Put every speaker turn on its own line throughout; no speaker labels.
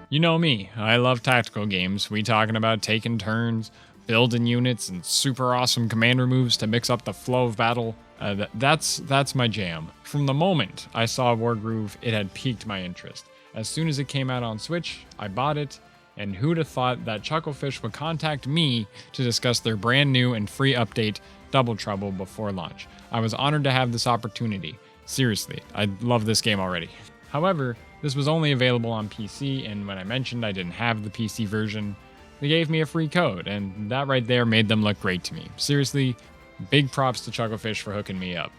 You know me, I love tactical games. We talking about taking turns, building units, and super awesome commander moves to mix up the flow of battle. That's my jam. From the moment I saw WarGroove, it had piqued my interest. As soon as it came out on Switch, I bought it, and who'd have thought that Chucklefish would contact me to discuss their brand new and free update, Double Trouble, before launch. I was honored to have this opportunity. Seriously, I love this game already. However, this was only available on PC, and when I mentioned I didn't have the PC version, they gave me a free code, and that right there made them look great to me. Seriously, big props to Chucklefish for hooking me up.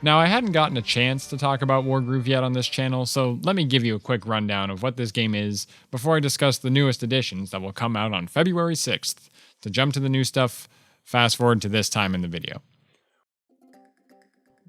Now, I hadn't gotten a chance to talk about WarGroove yet on this channel, so let me give you a quick rundown of what this game is before I discuss the newest additions that will come out on February 6th. To jump to the new stuff, fast forward to this time in the video.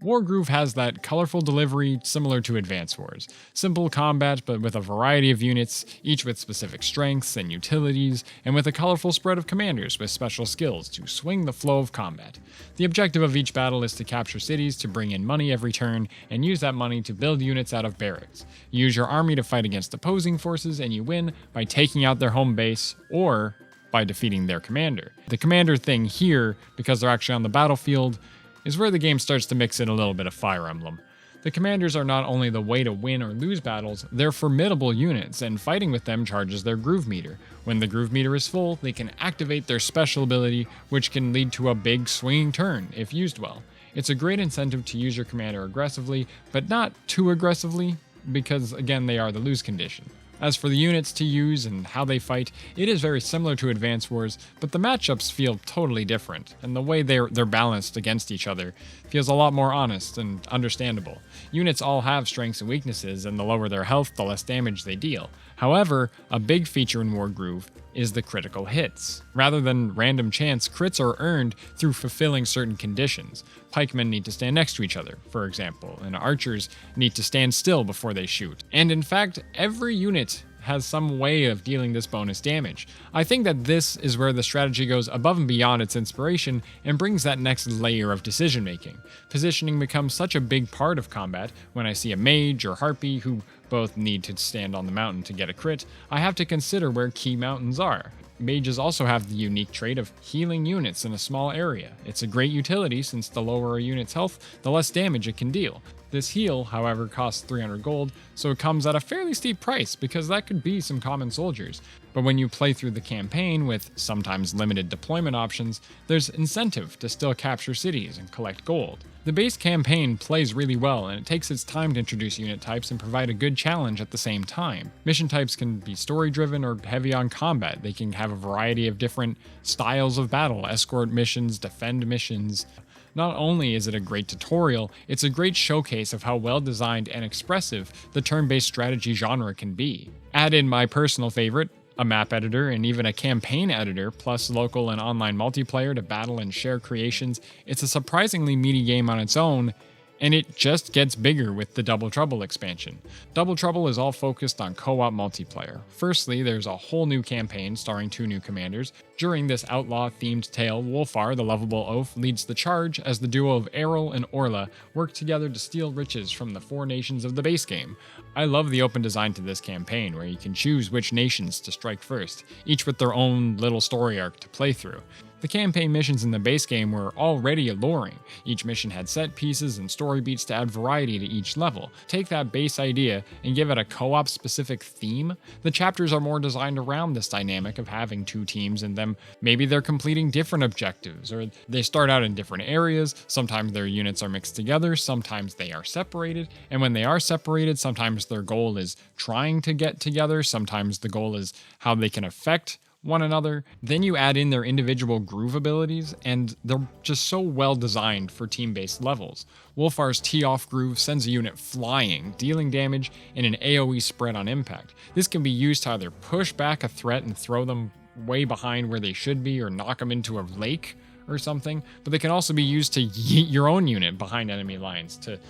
WarGroove has that colorful delivery similar to Advance Wars. Simple combat, but with a variety of units, each with specific strengths and utilities, and with a colorful spread of commanders with special skills to swing the flow of combat. The objective of each battle is to capture cities to bring in money every turn, and use that money to build units out of barracks. You use your army to fight against opposing forces, and you win by taking out their home base, or by defeating their commander. The commander thing here, because they're actually on the battlefield, is where the game starts to mix in a little bit of Fire Emblem. The commanders are not only the way to win or lose battles, they're formidable units, and fighting with them charges their groove meter. When the groove meter is full, they can activate their special ability, which can lead to a big swinging turn if used well. It's a great incentive to use your commander aggressively, but not too aggressively, because again they are the lose condition. As for the units to use and how they fight, it is very similar to Advance Wars, but the matchups feel totally different, and the way they're balanced against each other feels a lot more honest and understandable. Units all have strengths and weaknesses, and the lower their health, the less damage they deal. However, a big feature in WarGroove is the critical hits. Rather than random chance, crits are earned through fulfilling certain conditions. Pikemen need to stand next to each other, for example, and archers need to stand still before they shoot. And in fact, every unit has some way of dealing this bonus damage. I think that this is where the strategy goes above and beyond its inspiration and brings that next layer of decision making. Positioning becomes such a big part of combat. When I see a mage or harpy who both need to stand on the mountain to get a crit, I have to consider where key mountains are. Mages also have the unique trait of healing units in a small area. It's a great utility since the lower a unit's health, the less damage it can deal. This heal, however, costs 300 gold, so it comes at a fairly steep price because that could be some common soldiers. But when you play through the campaign with sometimes limited deployment options, there's incentive to still capture cities and collect gold. The base campaign plays really well, and it takes its time to introduce unit types and provide a good challenge at the same time. Mission types can be story-driven or heavy on combat. They can have a variety of different styles of battle, escort missions, defend missions. Not only is it a great tutorial, it's a great showcase of how well-designed and expressive the turn-based strategy genre can be. Add in my personal favorite, a map editor, and even a campaign editor, plus local and online multiplayer to battle and share creations. It's a surprisingly meaty game on its own, and it just gets bigger with the Double Trouble expansion. Double Trouble is all focused on co-op multiplayer. Firstly, there's a whole new campaign starring 2 new commanders. During this outlaw-themed tale, Wolfar, the lovable oaf, leads the charge as the duo of Errol and Orla work together to steal riches from the 4 nations of the base game. I love the open design to this campaign, where you can choose which nations to strike first, each with their own little story arc to play through. The campaign missions in the base game were already alluring. Each mission had set pieces and story beats to add variety to each level. Take that base idea and give it a co-op specific theme. The chapters are more designed around this dynamic of having 2 teams in them. Maybe they're completing different objectives, or they start out in different areas. Sometimes their units are mixed together, sometimes they are separated, and when they are separated, sometimes their goal is trying to get together, sometimes the goal is how they can affect one another. Then you add in their individual groove abilities, and they're just so well designed for team-based levels. Wolfar's tee-off groove sends a unit flying, dealing damage in an AoE spread on impact. This can be used to either push back a threat and throw them way behind where they should be, or knock them into a lake or something, but they can also be used to yeet your own unit behind enemy lines to,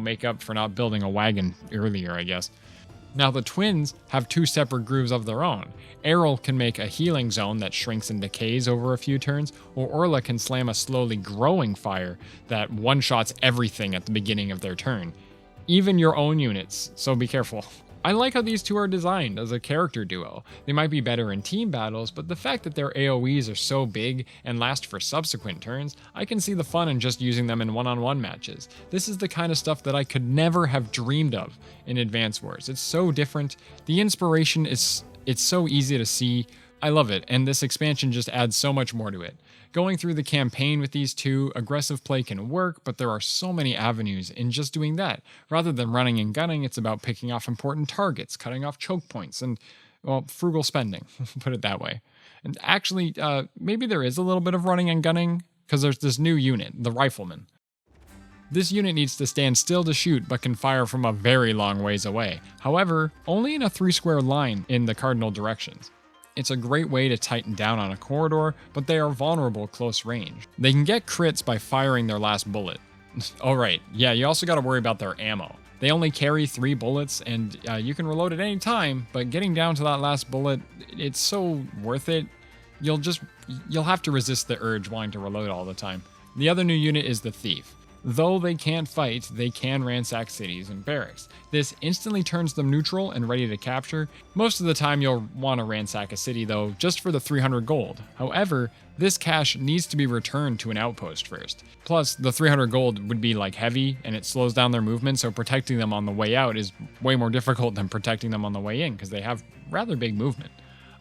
make up for not building a wagon earlier, I guess. Now, the twins have 2 separate grooves of their own. Errol can make a healing zone that shrinks and decays over a few turns, or Orla can slam a slowly growing fire that one-shots everything at the beginning of their turn. Even your own units, so be careful. I like how these two are designed as a character duo. They might be better in team battles, but the fact that their AoEs are so big and last for subsequent turns, I can see the fun in just using them in one-on-one matches. This is the kind of stuff that I could never have dreamed of in Advance Wars. It's so different. The inspiration it's so easy to see. I love it, and this expansion just adds so much more to it. Going through the campaign with these two, aggressive play can work, but there are so many avenues in just doing that. Rather than running and gunning, it's about picking off important targets, cutting off choke points, and, well, frugal spending, put it that way. And actually, maybe there is a little bit of running and gunning, because there's this new unit, the Rifleman. This unit needs to stand still to shoot, but can fire from a very long ways away. However, only in a 3-square line in the cardinal directions. It's a great way to tighten down on a corridor, but they are vulnerable close range. They can get crits by firing their last bullet. Oh right, yeah, you also gotta worry about their ammo. They only carry 3 bullets, and you can reload at any time, but getting down to that last bullet, it's so worth it. You'll have to resist the urge wanting to reload all the time. The other new unit is the Thief. Though they can't fight, they can ransack cities and barracks. This instantly turns them neutral and ready to capture. Most of the time you'll want to ransack a city though, just for the 300 gold. However, this cash needs to be returned to an outpost first. Plus, the 300 gold would be like heavy and it slows down their movement, so protecting them on the way out is way more difficult than protecting them on the way in because they have rather big movement.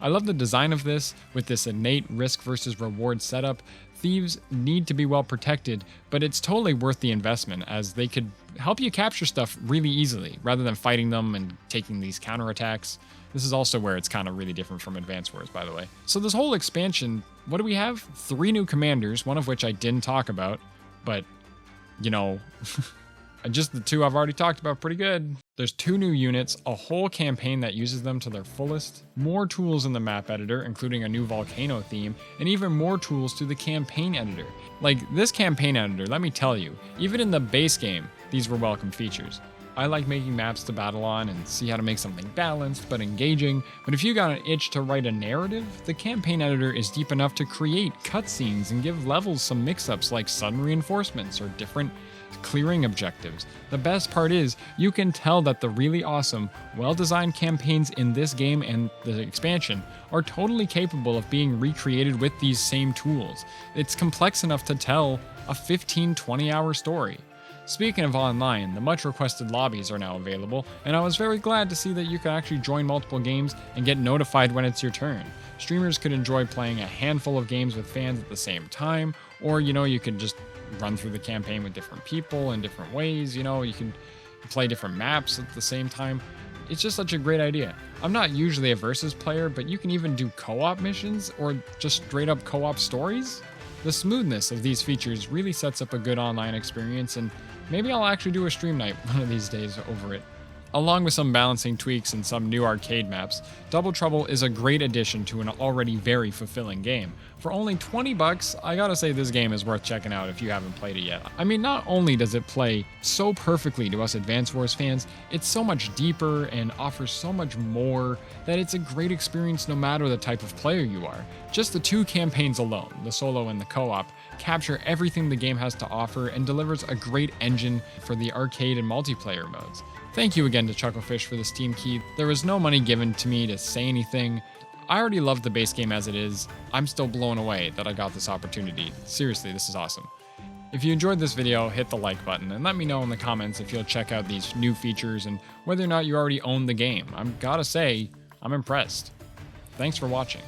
I love the design of this, with this innate risk versus reward setup. Thieves need to be well protected, but it's totally worth the investment as they could help you capture stuff really easily, rather than fighting them and taking these counterattacks. This is also where it's kind of really different from Advance Wars, by the way. So this whole expansion, what do we have? 3 new commanders, one of which I didn't talk about, but, you know... Just the 2 I've already talked about pretty good. There's 2 new units, a whole campaign that uses them to their fullest, more tools in the map editor, including a new volcano theme, and even more tools to the campaign editor. Like, this campaign editor, let me tell you, even in the base game, these were welcome features. I like making maps to battle on and see how to make something balanced but engaging, but if you got an itch to write a narrative, the campaign editor is deep enough to create cutscenes and give levels some mix-ups like sudden reinforcements or different clearing objectives. The best part is, you can tell that the really awesome, well-designed campaigns in this game and the expansion are totally capable of being recreated with these same tools. It's complex enough to tell a 15-20 hour story. Speaking of online, the much requested lobbies are now available, and I was very glad to see that you can actually join multiple games and get notified when it's your turn. Streamers could enjoy playing a handful of games with fans at the same time, or you could just run through the campaign with different people in different ways, you can play different maps at the same time. It's just such a great idea. I'm not usually a versus player, but you can even do co-op missions or just straight up co-op stories. The smoothness of these features really sets up a good online experience, and maybe I'll actually do a stream night one of these days over it. Along with some balancing tweaks and some new arcade maps, Double Trouble is a great addition to an already very fulfilling game. For only $20, I gotta say this game is worth checking out if you haven't played it yet. I mean, not only does it play so perfectly to us Advance Wars fans, it's so much deeper and offers so much more that it's a great experience no matter the type of player you are. Just the 2 campaigns alone, the solo and the co-op, capture everything the game has to offer and delivers a great engine for the arcade and multiplayer modes. Thank you again to Chucklefish for the Steam key. There was no money given to me to say anything. I already love the base game as it is. I'm still blown away that I got this opportunity. Seriously, this is awesome. If you enjoyed this video, hit the like button and let me know in the comments if you'll check out these new features and whether or not you already own the game. I've gotta say, I'm impressed. Thanks for watching.